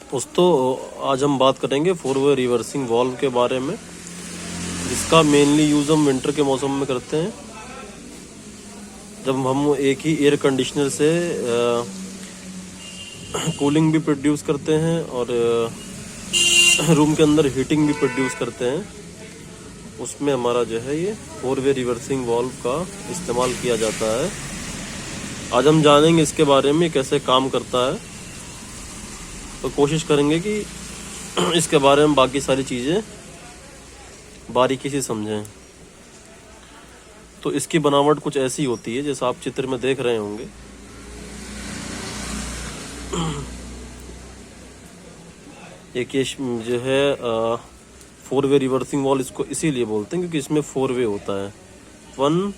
दोस्तों आज हम बात करेंगे 4 वे रिवर्सिंग वाल्व के बारे में, जिसका मेनली यूज़ हम विंटर के मौसम में करते हैं, जब हम एक ही एयर कंडीशनर से कूलिंग भी प्रोड्यूस करते हैं और रूम के अंदर हीटिंग भी प्रोड्यूस करते हैं। उसमें हमारा जो है ये 4 वे रिवर्सिंग वाल्व का इस्तेमाल किया जाता है। आज हम जानेंगे इसके बारे में कैसे काम करता है, तो कोशिश करेंगे कि इसके बारे में बाकी सारी चीज़ें बारीकी से समझें। तो इसकी बनावट कुछ ऐसी होती है जैसा आप चित्र में देख रहे होंगे। एक ये जो है 4 वे रिवर्सिंग वाल्व इसको इसीलिए बोलते हैं क्योंकि इसमें 4 वे होता है, 1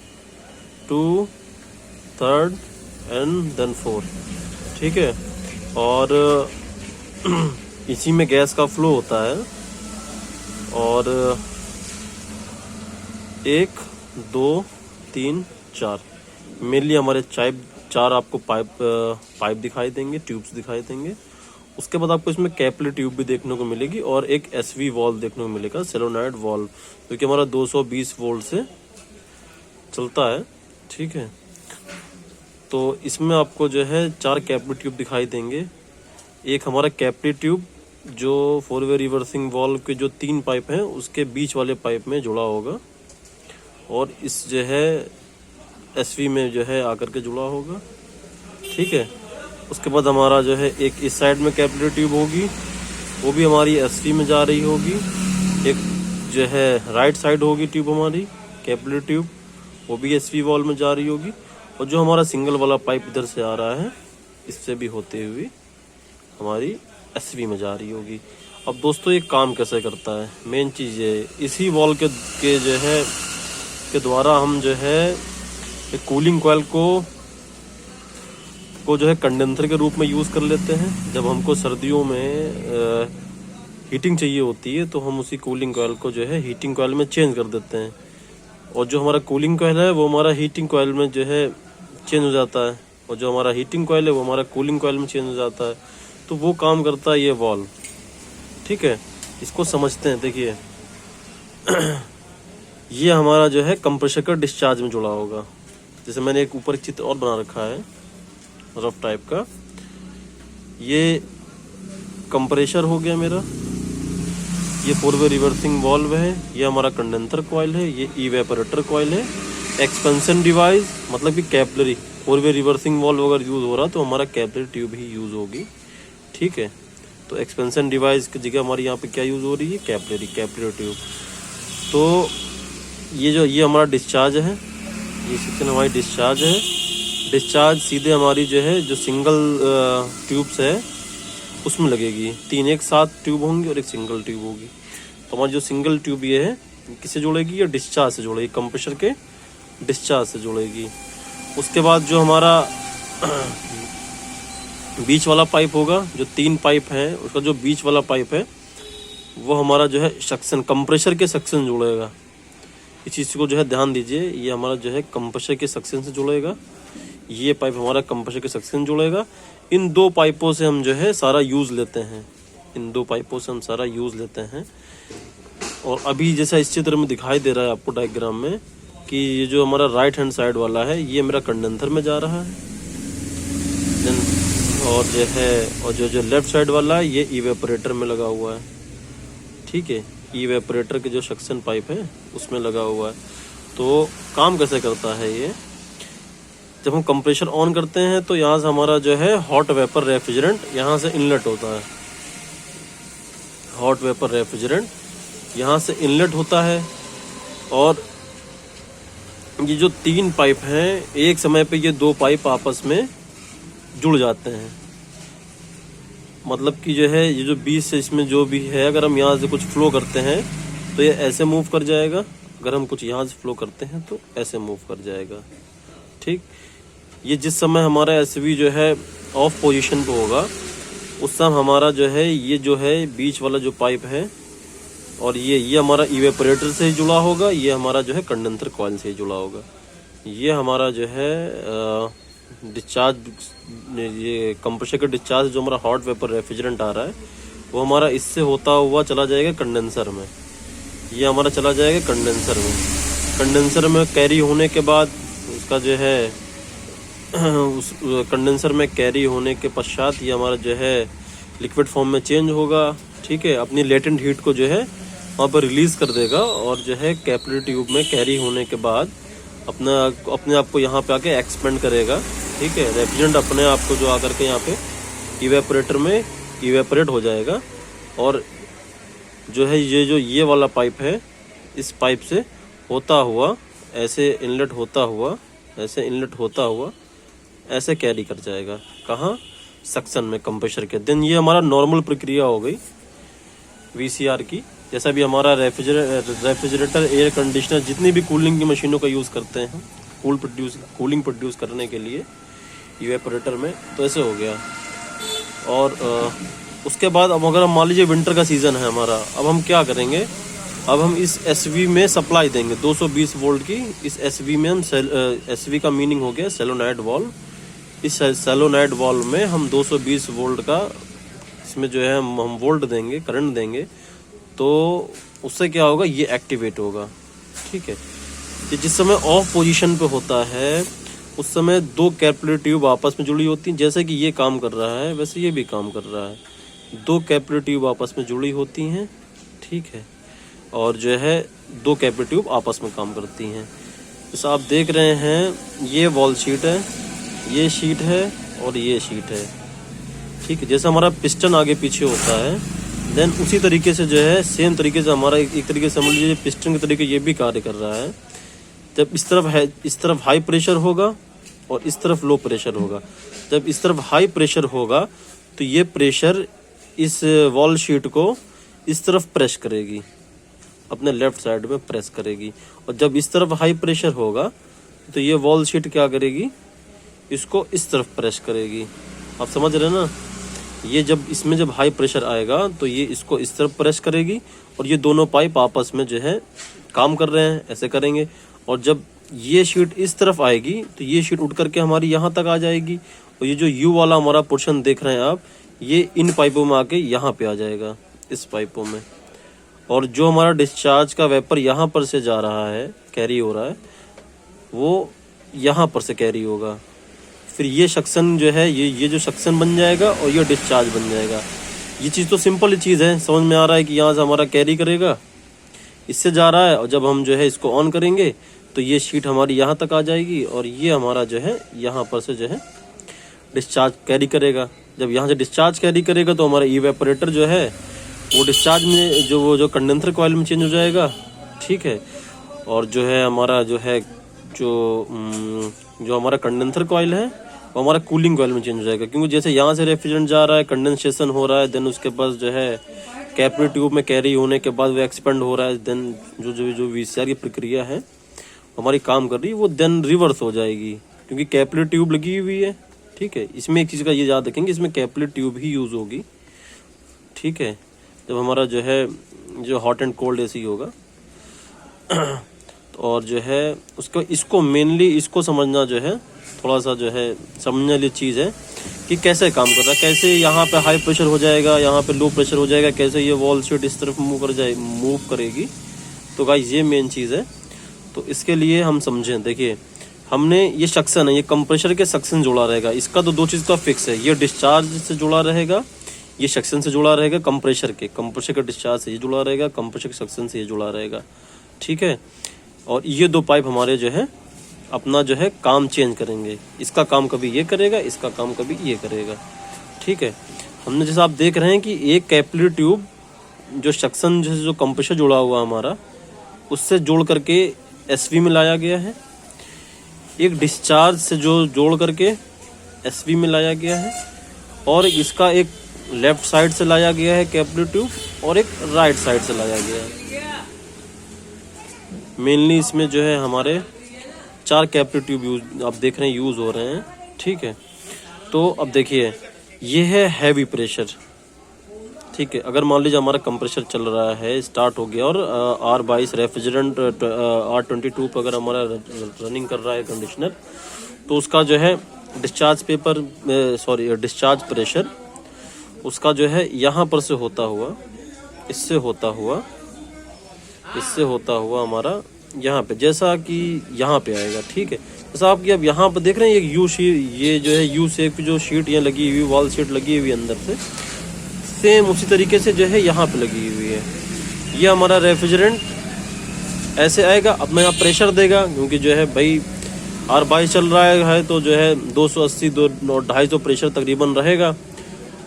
2 3 एंड देन 4। ठीक है, और इसी में गैस का फ्लो होता है और 1 2 3 4 मेनली हमारे चार आपको पाइप दिखाई देंगे, ट्यूब्स दिखाई देंगे। उसके बाद आपको इसमें कैपिलरी ट्यूब भी देखने को मिलेगी और एक एसवी वाल्व देखने को मिलेगा, सोलेनॉइड वाल्व, क्योंकि हमारा 220 वोल्ट से चलता है। ठीक है, तो इसमें आपको जो है 4 कैपिलरी ट्यूब दिखाई देंगे। एक हमारा कैपिलरी ट्यूब जो 4 वे रिवर्सिंग वाल्व के जो 3 पाइप हैं उसके बीच वाले पाइप में जुड़ा होगा और इस जो है एसवी में जो है आकर के जुड़ा होगा। ठीक है, उसके बाद हमारा जो है एक इस साइड में कैपिलरी ट्यूब होगी, वो भी हमारी एसवी में जा रही होगी। एक जो है राइट साइड होगी ट्यूब हमारी कैपिलरी ट्यूब, वो भी एसवी वाल्व में जा रही होगी। और जो हमारा सिंगल वाला पाइप इधर से आ रहा है, इससे भी होते हुए हमारी एसवी में जा रही होगी। अब दोस्तों ये काम कैसे करता है, मेन चीज़ ये इसी वाल्व के जो है के द्वारा हम जो है एक कूलिंग कॉइल को जो है कंडेंसर के रूप में यूज़ कर लेते हैं। जब हमको सर्दियों में हीटिंग चाहिए होती है तो हम उसी कूलिंग कॉइल को जो है हीटिंग कॉइल में चेंज कर देते हैं, और जो हमारा कूलिंग कॉइल है वो हमारा हीटिंग कॉइल में जो है चेंज हो जाता है, और जो हमारा हीटिंग कॉइल है वो हमारा कूलिंग कॉइल में चेंज हो जाता है। तो वो काम करता है ये वाल्व। ठीक है, इसको समझते हैं। देखिए ये हमारा जो है कंप्रेसर का डिस्चार्ज में जुड़ा होगा। जैसे मैंने एक ऊपर चित्र और बना रखा है रफ टाइप का, ये कंप्रेसर हो गया मेरा, ये 4 वे रिवर्सिंग वाल्व है, ये हमारा कंडेंसर कॉइल है, ये इवेपोरेटर कॉइल है। एक्सपेंशन डिवाइस मतलब कि कैपिलरी, 4 वे रिवर्सिंग वाल्व अगर यूज़ हो रहा तो हमारा कैपिलरी ट्यूब ही यूज़ होगी। ठीक है, तो एक्सपेंशन डिवाइस की जगह हमारी यहाँ पे क्या यूज़ हो रही है, कैपिलरी ट्यूब। तो ये हमारा डिस्चार्ज है, ये सेक्शन हमारी डिस्चार्ज है। डिस्चार्ज सीधे हमारी जो है जो सिंगल ट्यूब्स है उसमें लगेगी। 3 एक साथ ट्यूब होंगी और एक सिंगल ट्यूब होगी। तो हमारी जो सिंगल ट्यूब ये है किससे जुड़ेगी, या डिस्चार्ज से जुड़ेगी, कंप्रेसर के डिस्चार्ज से जुड़ेगी। उसके बाद जो हमारा बीच वाला पाइप होगा, जो 3 पाइप है उसका जो बीच वाला पाइप है वो हमारा जो है सक्शन, कंप्रेसर के सक्शन जुड़ेगा। इस चीज़ को जो है ध्यान दीजिए, ये हमारा जो है कंप्रेसर के सक्शन से जुड़ेगा, ये पाइप हमारा कंप्रेसर के सक्शन जुड़ेगा। इन 2 पाइपों से हम जो है सारा यूज़ लेते हैं, इन 2 पाइपों से हम सारा यूज़ लेते हैं। और अभी जैसा इस चित्र में दिखाई दे रहा है आपको डायग्राम में कि ये जो हमारा राइट हैंड साइड वाला है ये मेरा कंडेंसर में जा रहा है, और जो है और जो लेफ्ट साइड वाला है ये इवेपोरेटर में लगा हुआ है। ठीक है, इवेपोरेटर के जो सक्शन पाइप है उसमें लगा हुआ है। तो काम कैसे करता है ये, जब हम कंप्रेसर ऑन करते हैं तो यहाँ से हमारा जो है हॉट वेपर रेफ्रिजरेंट यहाँ से इनलेट होता है, हॉट वेपर रेफ्रिजरेंट यहाँ से इनलेट होता है। और ये जो 3 पाइप हैं एक समय पे ये 2 पाइप आपस में जुड़ जाते हैं, मतलब कि जो है ये जो बीच से इसमें जो भी है अगर हम यहाँ से कुछ फ्लो करते हैं तो ये ऐसे मूव कर जाएगा, अगर हम कुछ यहाँ से फ्लो करते हैं तो ऐसे मूव कर जाएगा। ठीक, ये जिस समय हमारा एसवी जो है ऑफ पोजीशन पे होगा उस समय हमारा जो है ये जो है बीच वाला जो पाइप है और ये हमारा इवेपोरेटर से ही जुड़ा होगा, ये हमारा जो है कंडेंसर कॉइल से ही जुड़ा होगा। ये हमारा जो है डिस्चार्ज, ये कंप्रेसर का डिस्चार्ज जो हमारा हॉट वेपर रेफ्रिजरेंट आ रहा है वो हमारा इससे होता हुआ चला जाएगा कंडेंसर में। ये हमारा चला जाएगा कंडेंसर में। कंडेंसर में कैरी होने के बाद उसका जो है उस कंडेंसर में कैरी होने के पश्चात ये हमारा जो है लिक्विड फॉर्म में चेंज होगा। ठीक है, अपनी लेटेंट हीट को जो है वहाँ पर रिलीज कर देगा और जो है कैपिलरी ट्यूब में कैरी होने के बाद अपने आप को यहाँ पे आके एक्सपेंड करेगा। ठीक है, रेफ्रिजरेंट अपने आप को जो आकर के यहाँ पे इवेपोरेटर में इवेपोरेट हो जाएगा और जो है ये वाला पाइप है, इस पाइप से होता हुआ ऐसे इनलेट होता हुआ ऐसे कैरी कर जाएगा। कहाँ? सक्शन में, कंप्रेसर के। देन ये हमारा नॉर्मल प्रक्रिया हो गई वीसीआर की। जैसा भी हमारा रेफ्रिजरेटर, एयर कंडीशनर, जितनी भी कूलिंग की मशीनों का यूज़ करते हैं कूलिंग प्रोड्यूस करने के लिए इवेपोरेटर में, तो ऐसे हो गया। और उसके बाद अब अगर हम मान लीजिए विंटर का सीज़न है हमारा, अब हम क्या करेंगे? अब हम इस एसवी में सप्लाई देंगे 220 वोल्ट की। इस एसवी में हम एसवी का मीनिंग हो गया सोलेनॉइड वाल्व। इस सोलेनॉइड वाल्व में हम 220 वोल्ट का इसमें जो है हम वोल्ट देंगे, करंट देंगे, तो उससे क्या होगा? ये एक्टिवेट होगा। ठीक है, ये जिस समय ऑफ पोजीशन पे होता है उस समय दो कैपिलरी ट्यूब आपस में जुड़ी होती हैं। जैसे कि ये काम कर रहा है वैसे ये भी काम कर रहा है। दो कैपिलरी ट्यूब आपस में जुड़ी होती हैं। ठीक है, और जो है दो कैपिलरी ट्यूब आपस में काम करती हैं। जैसा आप देख रहे हैं ये वॉल शीट है, ये शीट है और ये शीट है। ठीक है, जैसे हमारा पिस्टन आगे पीछे होता है, देन उसी तरीके से जो है सेम तरीके से हमारा एक तरीके से समझ लीजिए पिस्टन के तरीके ये भी कार्य कर रहा है। जब इस तरफ हाई प्रेशर होगा और इस तरफ लो प्रेशर होगा। जब इस तरफ हाई प्रेशर होगा तो ये प्रेशर इस वॉल शीट को इस तरफ प्रेस करेगी, अपने लेफ्ट साइड में प्रेस करेगी। और जब इस तरफ हाई प्रेशर होगा तो ये वॉल शीट क्या करेगी? इसको इस तरफ प्रेस करेगी। आप समझ रहे हैं ना? ये जब इसमें जब हाई प्रेशर आएगा तो ये इसको इस तरफ प्रेस करेगी और ये दोनों पाइप आपस में जो है काम कर रहे हैं, ऐसे करेंगे। और जब ये शीट इस तरफ आएगी तो ये शीट उठ करके हमारी यहाँ तक आ जाएगी और ये जो यू वाला हमारा पोर्शन देख रहे हैं आप, ये इन पाइपों में आके यहाँ पे आ जाएगा, इस पाइपों में। और जो हमारा डिस्चार्ज का वेपर यहाँ पर से जा रहा है, कैरी हो रहा है, वो यहाँ पर से कैरी होगा। फिर ये सक्शन जो है ये जो सक्शन बन जाएगा और ये डिस्चार्ज बन जाएगा। ये चीज़ तो सिंपल चीज़ है, समझ में आ रहा है कि यहाँ से हमारा कैरी करेगा, इससे जा रहा है, और जब हम जो है इसको ऑन करेंगे तो ये शीट हमारी यहाँ तक आ जाएगी और ये हमारा जो है यहाँ पर से जो है डिस्चार्ज कैरी करेगा। जब यहाँ से डिस्चार्ज कैरी करेगा तो हमारा इवेपोरेटर जो है वो डिस्चार्ज में जो कंडेंसर कॉइल में चेंज हो जाएगा। ठीक है, और जो है हमारा जो है जो हमारा कंडेंसर कॉइल है वो हमारा कूलिंग कॉइल में चेंज हो जाएगा। क्योंकि जैसे यहाँ से रेफ्रिजरेंट जा रहा है, कंडेंसेशन हो रहा है, देन उसके पास जो है कैपिलरी ट्यूब में कैरी होने के बाद वो एक्सपेंड हो रहा है, देन जो वीसीआर की प्रक्रिया है हमारी काम कर रही है, वो देन रिवर्स हो जाएगी क्योंकि कैपिलरी ट्यूब लगी हुई है। ठीक है, इसमें एक चीज़ का ये याद रखेंगे, इसमें कैपिलरी ट्यूब ही यूज़ होगी। ठीक है, जब हमारा जो है जो हॉट एंड कोल्ड एसी होगा और जो है इसको मेनली इसको समझना जो है थोड़ा सा जो है समझने वाली चीज़ है कि कैसे काम कर रहा है, कैसे यहाँ पे हाई प्रेशर हो जाएगा, यहाँ पे लो प्रेशर हो जाएगा, कैसे ये वॉल शीट इस तरफ मूव करेगी। तो गाइस ये मेन चीज़ है। तो इसके लिए हम समझें, देखिए हमने ये सक्शन है, ये कंप्रेशर के सक्शन जुड़ा रहेगा। इसका तो दो चीज़ का फिक्स है, ये डिस्चार्ज से जुड़ा रहेगा, ये सक्शन से जुड़ा रहेगा, कंप्रेशर के डिस्चार्ज से ये जुड़ा रहेगा, कंप्रेशर के सक्शन से ये जुड़ा रहेगा। ठीक है, और ये दो पाइप हमारे जो है अपना जो है काम चेंज करेंगे, इसका काम कभी ये करेगा, इसका काम कभी ये करेगा। ठीक है, हमने जैसा आप देख रहे हैं कि एक कैपिलरी ट्यूब जो सक्शन जो कंप्रेशर जुड़ा हुआ हमारा उससे जोड़ करके एसवी में लाया गया है, एक डिस्चार्ज से जो जोड़ करके एसवी में लाया गया है, और इसका एक लेफ्ट साइड से लाया गया है कैपिलरी ट्यूब और एक राइट साइड से लाया गया है। मेनली इसमें जो है हमारे 4 कैपिलरी ट्यूब यूज आप देख रहे हैं यूज़ हो रहे हैं। ठीक है, तो अब देखिए ये है हैवी प्रेशर। ठीक है, अगर मान लीजिए हमारा कंप्रेसर चल रहा है, स्टार्ट हो गया और R22 रेफ्रिजरेंट R22 पर अगर हमारा रनिंग कर रहा है कंडीशनर, तो उसका जो है डिस्चार्ज प्रेशर उसका जो है यहाँ पर से होता हुआ, इससे होता हुआ हमारा यहाँ पे, जैसा कि यहाँ पे आएगा। ठीक है, जैसा आपकी अब यहाँ पे देख रहे हैं यू शीट, ये जो है यू शेप की जो शीट यहाँ लगी हुई, वॉल शीट लगी हुई अंदर से, सेम उसी तरीके से जो है यहाँ पे लगी हुई है। ये हमारा रेफ्रिजरेंट ऐसे आएगा। अब मैं यहाँ प्रेशर देगा, क्योंकि जो है भाई R22 चल रहा है तो जो है 280 250 प्रेशर तकरीबन रहेगा,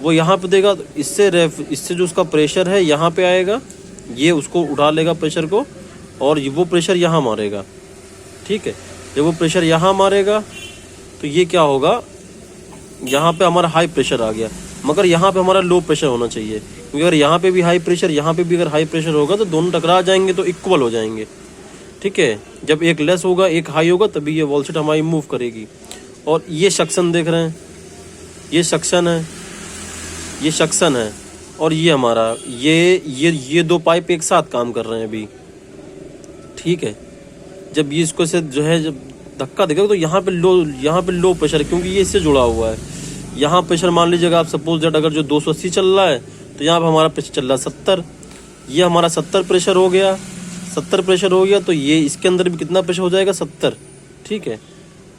वो यहाँ पे देगा। तो इससे जो उसका प्रेशर है यहाँ पे आएगा, ये उसको उठा लेगा प्रेशर को, और वो प्रेशर यहाँ मारेगा। ठीक है, जब वो प्रेशर यहाँ मारेगा तो ये क्या होगा, यहाँ पे हमारा हाई प्रेशर आ गया, मगर यहाँ पे हमारा लो प्रेशर होना चाहिए, क्योंकि अगर यहाँ पे भी हाई प्रेशर, यहाँ पे भी अगर हाई प्रेशर होगा तो दोनों टकरा जाएंगे तो इक्वल हो जाएंगे। ठीक है, जब एक लेस होगा एक हाई होगा तभी ये वॉल शीट हमारी मूव करेगी। और ये सक्शन देख रहे हैं, ये सक्शन है, और ये हमारा ये दो पाइप एक साथ काम कर रहे हैं अभी। ठीक है, जब ये इसको से जो है जब धक्का देगा तो यहाँ पे लो प्रेशर, क्योंकि ये इससे जुड़ा हुआ है। यहाँ प्रेशर मान लीजिएगा आप सपोज दैट अगर जो 280 चल रहा है तो यहाँ पे हमारा प्रेशर चल रहा है 70, ये हमारा 70 प्रेशर हो गया। 70 प्रेशर हो गया तो ये इसके अंदर भी कितना प्रेशर हो जाएगा, 70। ठीक है,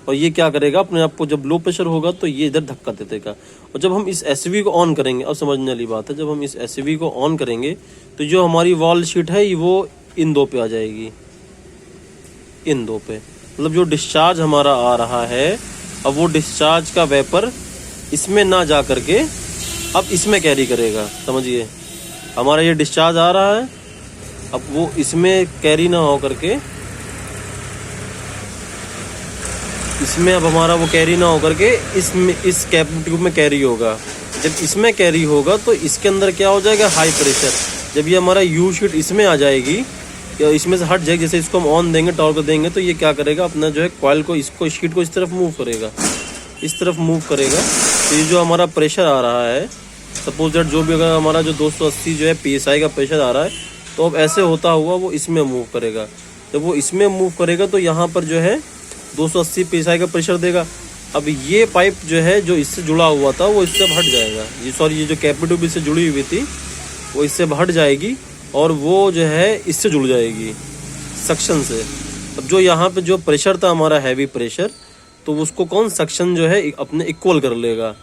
और ये क्या करेगा अपने आप को, जब लो प्रेशर होगा तो ये इधर धक्का दे देगा। और जब हम इस एसवी को ऑन करेंगे, अब समझने वाली बात है, जब हम इस एसवी को ऑन करेंगे तो जो हमारी वॉल शीट है वो इन दो पे आ जाएगी, इन दो पे। मतलब जो डिस्चार्ज हमारा आ रहा है, अब वो डिस्चार्ज का वेपर इसमें ना जा करके अब इसमें कैरी करेगा। समझिए, हमारा ये डिस्चार्ज आ रहा है, अब वो इसमें कैरी ना हो करके, इसमें अब हमारा वो कैरी ना हो करके इसमें, इस कैप ट्यूब में कैरी होगा। जब इसमें कैरी होगा तो इसके अंदर क्या हो जाएगा, हाई प्रेशर। जब ये हमारा यू शीट इसमें आ जाएगी या इसमें से हट जाएगी, जैसे इसको हम ऑन देंगे, टॉर्क देंगे, तो ये क्या करेगा, अपना जो है कॉइल को, इसको शीट को इस तरफ मूव करेगा, इस तरफ मूव करेगा। तो ये जो हमारा प्रेशर आ रहा है, सपोज दैट जो भी अगर हमारा जो 280 जो है PSI का प्रेशर आ रहा है, तो अब ऐसे होता हुआ वो इसमें मूव करेगा। जब वो इसमें मूव करेगा तो यहाँ पर जो है 280 PSI का प्रेशर देगा। अब ये पाइप जो है जो इससे जुड़ा हुआ था वो इससे हट जाएगा, ये जो कैप ट्यूब इससे जुड़ी हुई थी वो इससे हट जाएगी, और वो जो है इससे जुड़ जाएगी सक्शन से। अब जो यहाँ पे जो प्रेशर था हमारा हैवी प्रेशर, तो उसको कौन सक्शन जो है अपने इक्वल कर लेगा,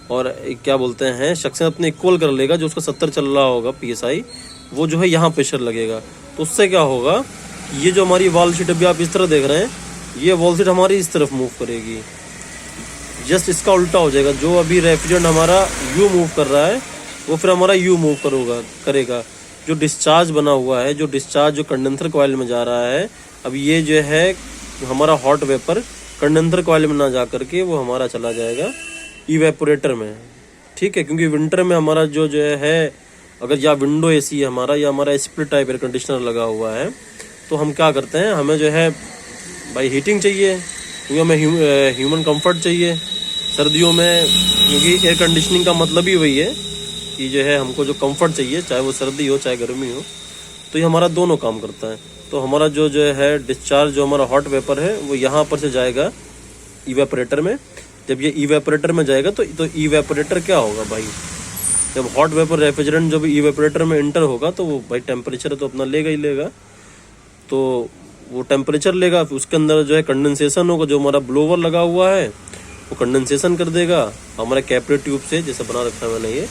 और क्या बोलते हैं, सक्शन अपने इक्वल कर लेगा। जो उसका 70 चल रहा होगा PSI, वो जो है यहाँ प्रेशर लगेगा। तो उससे क्या होगा, ये जो हमारी वॉल शीट अभी आप इस तरह देख रहे हैं, ये वॉल शीट हमारी इस तरफ मूव करेगी, जस्ट इसका उल्टा हो जाएगा। जो अभी रेफ्रिजरेंट हमारा यू मूव कर रहा है वो फिर हमारा यू मूव करेगा। जो डिस्चार्ज बना हुआ है, जो डिस्चार्ज जो कंडेंसर कॉइल में जा रहा है, अब ये जो है हमारा हॉट वेपर कंडेंसर कॉइल में ना जा करके वो हमारा चला जाएगा इवेपोरेटर में। ठीक है, क्योंकि विंटर में हमारा जो है, अगर या विंडो AC है हमारा, या हमारा स्प्लिट टाइप एयर कंडीशनर लगा हुआ है, तो हम क्या करते हैं, हमें जो है भाई हीटिंग चाहिए, क्योंकि हमें ह्यूमन कंफर्ट चाहिए सर्दियों में, क्योंकि एयर कंडीशनिंग का मतलब ही वही है कि जो है हमको जो कंफर्ट चाहिए, चाहे वो सर्दी हो चाहे गर्मी हो। तो ये हमारा दोनों काम करता है। तो हमारा जो है डिस्चार्ज जो हमारा हॉट वेपर है वो यहाँ पर से जाएगा इवेपोरेटर में। जब ये इवेपोरेटर में जाएगा तो इवेपोरेटर क्या होगा भाई, जब हॉट वेपर रेफ्रिजरेंट जब इवेपोरेटर में इंटर होगा तो वो भाई टेम्परेचर तो अपना लेगा ही लेगा। तो वो टेम्परेचर लेगा, फिर उसके अंदर जो है कंडेंसेशन होगा। जो हमारा ब्लोवर लगा हुआ है वो कंडेंसेशन कर देगा हमारा कैपिलरी ट्यूब से, जैसे बना रखा है मैंने, ये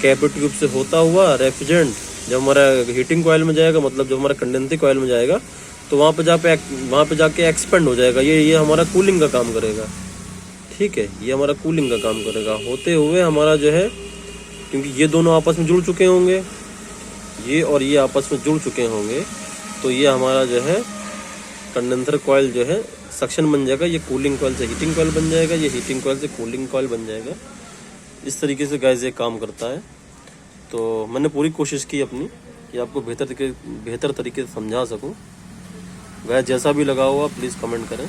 कैपिलरी ट्यूब से होता हुआ रेफ्रिजरेंट जब हमारा हीटिंग कॉइल में जाएगा, मतलब जब हमारा कंडेंसिंग कॉइल में जाएगा, तो वहाँ पे जाके एक्सपेंड हो जाएगा। ये हमारा कूलिंग का काम करेगा। ठीक है, ये हमारा कूलिंग का काम करेगा। होते हुए हमारा जो है, क्योंकि ये दोनों आपस में जुड़ चुके होंगे, ये और ये आपस में जुड़ चुके होंगे, तो ये हमारा जो है कंडेंसर कॉइल जो है सक्शन बन जाएगा। ये कूलिंग कॉइल से हीटिंग कॉइल बन जाएगा, ये हीटिंग कॉइल से कूलिंग कॉइल बन जाएगा। इस तरीके से गाइस ये काम करता है। तो मैंने पूरी कोशिश की अपनी कि आपको बेहतर तरीके से समझा सकूं। गाइस जैसा भी लगा हुआ प्लीज़ कमेंट करें।